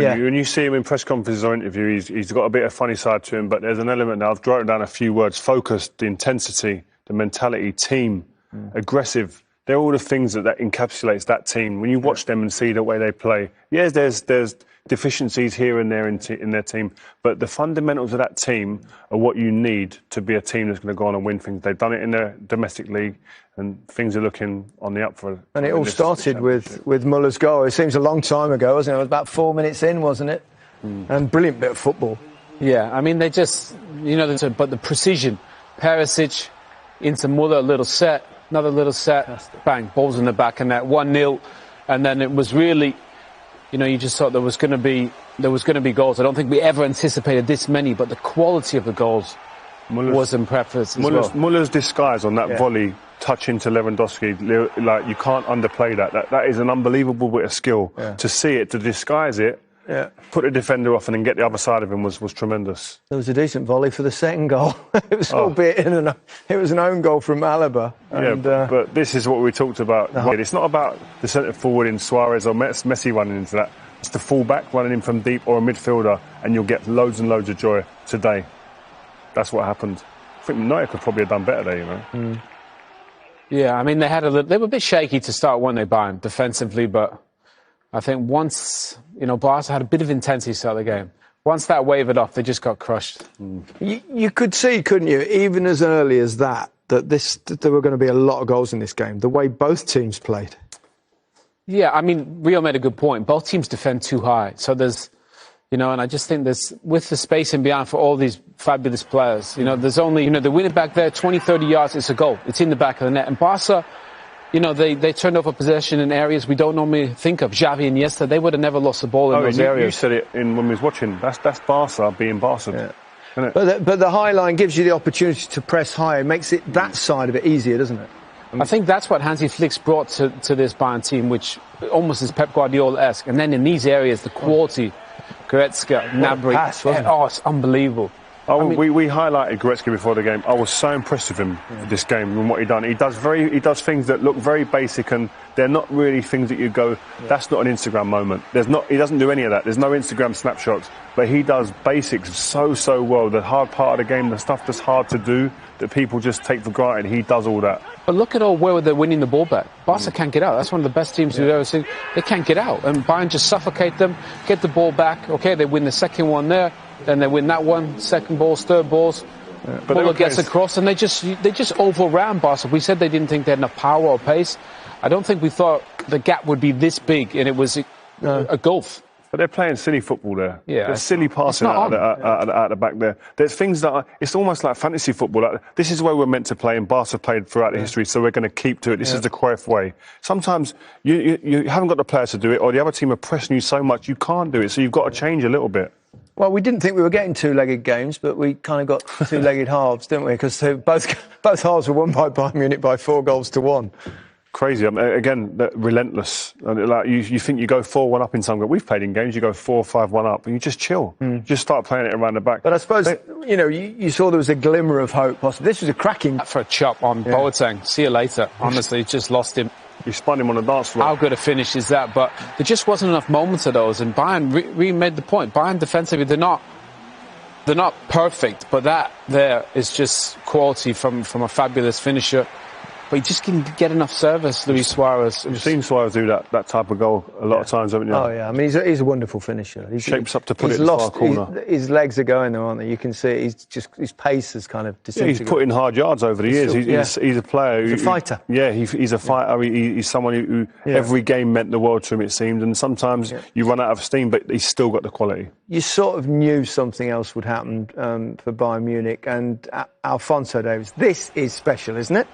When you see him in press conferences or interviews, he's got a bit of funny side to him, but there's an element now. I've written down a few words: focused, the intensity, the mentality, team, aggressive. They're all the things that encapsulates that team. When you watch them and see the way they play, yes, there's deficiencies here and there in their team, but the fundamentals of that team are what you need to be a team that's going to go on and win things. They've done it in the domestic league, and things are looking on the up for. And it all started with Muller's goal. It seems a long time ago, wasn't it? It was about 4 minutes in, wasn't it? And brilliant bit of football. Yeah, I mean, they just, but the precision. Perisic into Muller, a little set, another little set, bang, balls in the back of net, 1-0, and then it was really. You just thought there was going to be goals. I don't think we ever anticipated this many, but the quality of the goals was impressive as well. Muller's disguise on that volley, touch into Lewandowski, like you can't underplay that. That is an unbelievable bit of skill. To see it, to disguise it, put the defender off and then get the other side of him was tremendous. There was a decent volley for the second goal. It was albeit it was an own goal from Alaba. But this is what we talked about. It's not about the centre forward in Suarez or Messi running into that. It's the full-back running in from deep or a midfielder, and you'll get loads and loads of joy today. That's what happened. I think United could probably have done better there, Yeah, I mean, they were a bit shaky to start, weren't they, Bayern, defensively, but I think once, Barca had a bit of intensity to start the game. Once that wavered off, they just got crushed. You could see, couldn't you, even as early as that there were going to be a lot of goals in this game, the way both teams played. Yeah, I mean, Rio made a good point. Both teams defend too high. So there's, and I just think with the space in behind for all these fabulous players, there's only, they win it back there, 20, 30 yards, it's a goal. It's in the back of the net. And Barca, they turned over possession in areas we don't normally think of. Xavi and Iniesta, they would have never lost the ball in those areas. You said it when we was watching. That's Barca being Barca. Yeah. But the high line gives you the opportunity to press higher. It makes it that side of it easier, doesn't it? I think that's what Hansi Flick's brought to this Bayern team, which almost is Pep Guardiola-esque. And then in these areas, the quality, Goretzka, Gnabry, it's unbelievable. We highlighted Goretzka before the game. I was so impressed with him this game and what he done. He does things that look very basic, and they're not really things that you go, that's not an Instagram moment. He doesn't do any of that. There's no Instagram snapshots, but he does basics so well. The hard part of the game, the stuff that's hard to do, that people just take for granted, he does all that. But look at where they're winning the ball back. Barca can't get out. That's one of the best teams we've ever seen. They can't get out, and Bayern just suffocate them, get the ball back. Okay, they win the second one there. Then they win that one, second balls, third balls. But Muller gets across, and they just overran Barca. We said they didn't think they had enough power or pace. I don't think we thought the gap would be this big, and it was a gulf. But they're playing silly football there. Yeah, they're silly passing out the back there. There's things that it's almost like fantasy football. This is where we're meant to play, and Barca played throughout the history, so we're going to keep to it. This is the Cruyff way. Sometimes you haven't got the players to do it, or the other team are pressing you so much you can't do it, so you've got to change a little bit. Well, we didn't think we were getting two-legged games, but we kind of got two-legged halves, didn't we? Because both halves were won by Bayern Munich by 4-1. Crazy. Again, relentless. Like you think you go 4-1 up in some games. We've played in games, you go 4-5-1 up, and you just chill. Just start playing it around the back. But I suppose, you saw there was a glimmer of hope. This was a cracking... For a chop on Boateng. See you later. Honestly, just lost him. You spun him on the dance floor. How good a finish is that? But there just wasn't enough moments of those. And Bayern really made the point. Bayern defensively, they're not perfect, but that there is just quality from a fabulous finisher. But he just didn't get enough service, Luis Suarez. You've seen Suarez do that type of goal a lot of times, haven't you? Oh, yeah. I mean, he's a wonderful finisher. He shapes up to put it in the far corner. His legs are going there, aren't they? You can see it. His pace is kind of disintegrated. He's put in hard yards over the years. He's a player. He's a fighter. He's a fighter. He's someone who every game meant the world to him, it seemed. And sometimes you run out of steam, but he's still got the quality. You sort of knew something else would happen for Bayern Munich. And Alphonso Davies, this is special, isn't it?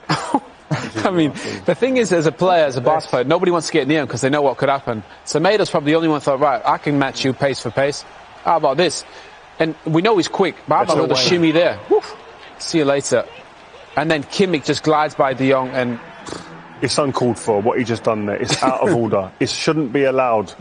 I mean, the thing is, as a player, as a Barca player, nobody wants to get in the end because they know what could happen. So Maida's probably the only one who thought, right, I can match you pace for pace. How about this? And we know he's quick, but how about a little shimmy there? Woof. See you later. And then Kimmich just glides by De Jong, and... It's uncalled for, what he just done there. It's out of order. It shouldn't be allowed.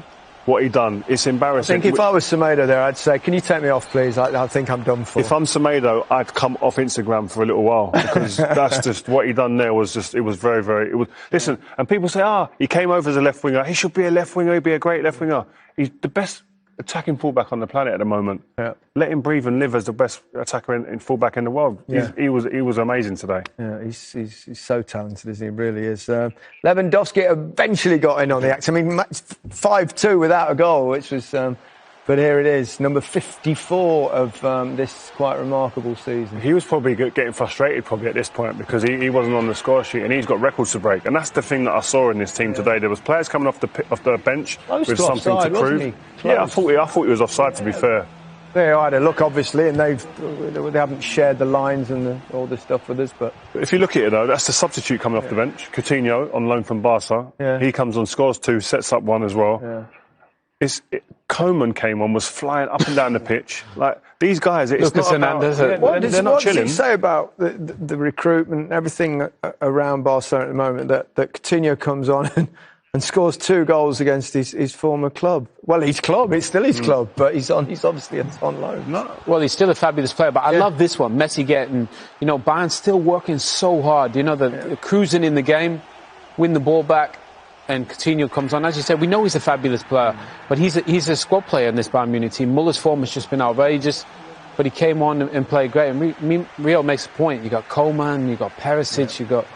What he done, it's embarrassing. I think if I was Semedo there, I'd say, can you take me off, please? I think I'm done for. If I'm Semedo, I'd come off Instagram for a little while, because that's just, what he done there was just, it was very, very, listen, and people say, he came over as a left winger, he should be a left winger, he'd be a great left winger. He's the best attacking fullback on the planet at the moment. Yeah. Let him breathe and live as the best attacker in fullback in the world. Yeah. He was amazing today. Yeah, he's so talented, isn't he? He really is. Lewandowski eventually got in on the action. I mean, 5-2 without a goal, which was... but here it is, number 54 of this quite remarkable season. He was probably getting frustrated probably at this point because he wasn't on the score sheet and he's got records to break. And that's the thing that I saw in this team today. There was players coming off the bench Close with to something offside, to prove. wasn't he? Yeah, I thought he was offside, to be fair. They had a look, obviously, and they haven't shared the lines and all this stuff with us. But if you look at it, though, that's the substitute coming off the bench. Coutinho on loan from Barca. Yeah. He comes on, scores 2, sets up 1 as well. yeah. Coman came on, was flying up and down the pitch. Like, these guys, it's Lucas not about... Hernandez, they're not What chilling. does it say about the recruitment and everything around Barcelona at the moment that Coutinho comes on and scores 2 goals against his former club? Well, his club, it's still his club, but he's obviously on loan. Well, he's still a fabulous player, but I love this one. Messi getting, Bayern still working so hard. The cruising in the game, win the ball back, and Coutinho comes on. As you said, we know he's a fabulous player, but he's a squad player in this Bayern Munich team. Muller's form has just been outrageous, but he came on and played great. And Rio makes a point. You got Coman, you got Perisic, you got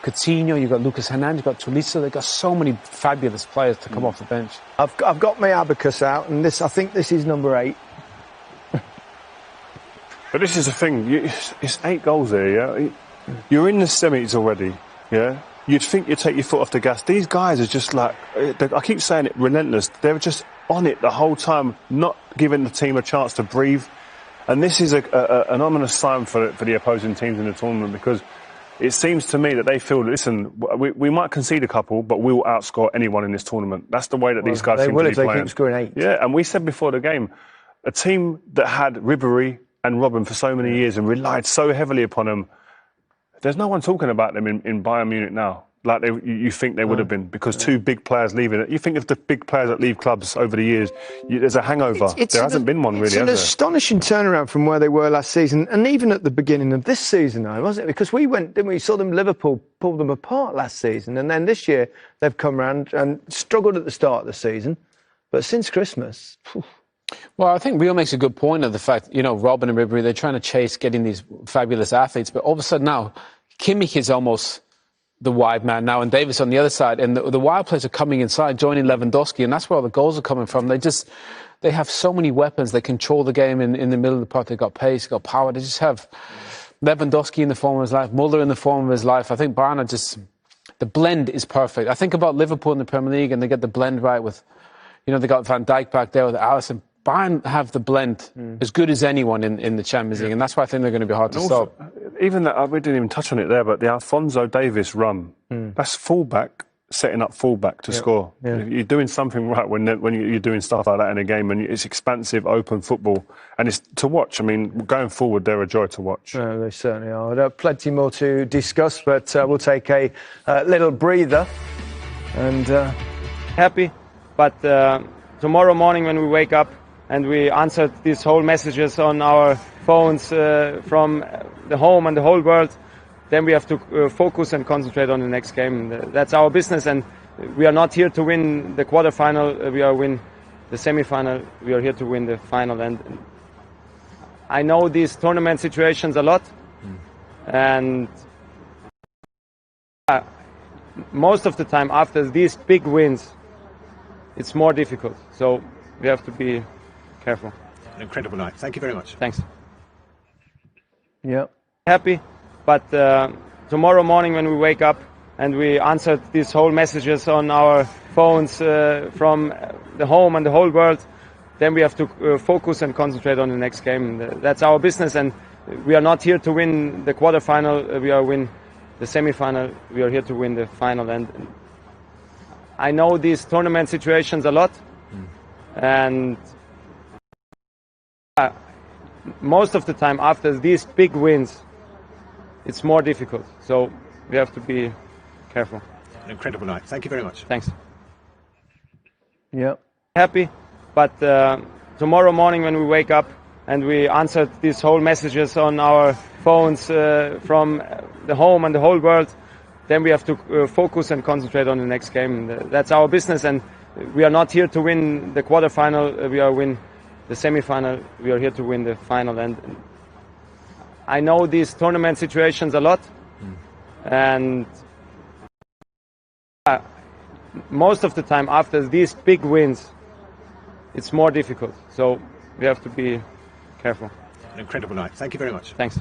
Coutinho, you got Lucas Hernandez, you got Tolisso. They've got so many fabulous players to come off the bench. I've got my abacus out, and I think this is number 8. But this is the thing. It's 8 goals there, yeah? You're in the semis already, yeah? You'd think you'd take your foot off the gas. These guys are just like, I keep saying it, relentless. They're just on it the whole time, not giving the team a chance to breathe. And this is an ominous sign for the opposing teams in the tournament, because it seems to me that they feel, listen, we might concede a couple, but we will outscore anyone in this tournament. That's the way that these guys seem to be playing. They will if they keep scoring 8. Yeah, and we said before the game, a team that had Ribéry and Robben for so many years and relied so heavily upon them, there's no one talking about them in Bayern Munich now, like you think they would have been, because 2 big players leaving it. You think of the big players that leave clubs over the years, there's a hangover. There hasn't been one, really, It's an astonishing turnaround from where they were last season, and even at the beginning of this season, though, wasn't it? Because we saw them, Liverpool pull them apart last season, and then this year they've come round and struggled at the start of the season, but since Christmas... Well, I think Rio makes a good point of the fact, Robben and Ribéry, they're trying to chase getting these fabulous athletes, but all of a sudden now, Kimmich is almost the wide man now, and Davis on the other side, and the wide players are coming inside, joining Lewandowski, and that's where all the goals are coming from. They have so many weapons. They control the game in the middle of the park. They've got pace, they've got power. They just have Lewandowski in the form of his life, Muller in the form of his life. I think Bayern are just... The blend is perfect. I think about Liverpool in the Premier League, and they get the blend right with... they got Van Dijk back there with Alisson. Bayern have the blend as good as anyone in the Champions League, and that's why I think they're going to be hard to stop. Even that, we didn't even touch on it there, but the Alphonso Davies run, that's fullback setting up fullback to score. Yeah. You're doing something right when you're doing stuff like that in a game, and it's expansive, open football, and it's to watch. I mean, going forward, they're a joy to watch. No, they certainly are. There are plenty more to discuss, but we'll take a little breather. And happy, but tomorrow morning when we wake up and we answered these whole messages on our phones from the home and the whole world, then we have to focus and concentrate on the next game. That's our business, and we are not here to win the quarterfinal. We are win the semi-final. We are here to win the final. And I know these tournament situations a lot, and most of the time after these big wins, it's more difficult. So we have to be careful. An incredible night. Thank you very much. Thanks. Yeah. Happy, but tomorrow morning when we wake up and we answered these whole messages on our phones from the home and the whole world, then we have to focus and concentrate on the next game. That's our business, and we are not here to win the quarterfinal. We are win the semi-final. We are here to win the final. And I know these tournament situations a lot, and most of the time after these big wins, it's more difficult. So we have to be careful. An incredible night. Thank you very much. Thanks. Yeah. Happy, but tomorrow morning when we wake up and we answered these whole messages on our phones from the home and the whole world, then we have to focus and concentrate on the next game. That's our business, and we are not here to win the quarterfinal. We are win the semifinal. We are here to win the final. And I know these tournament situations a lot, and most of the time after these big wins, it's more difficult. So we have to be careful. An incredible night. Thank you very much. Thanks.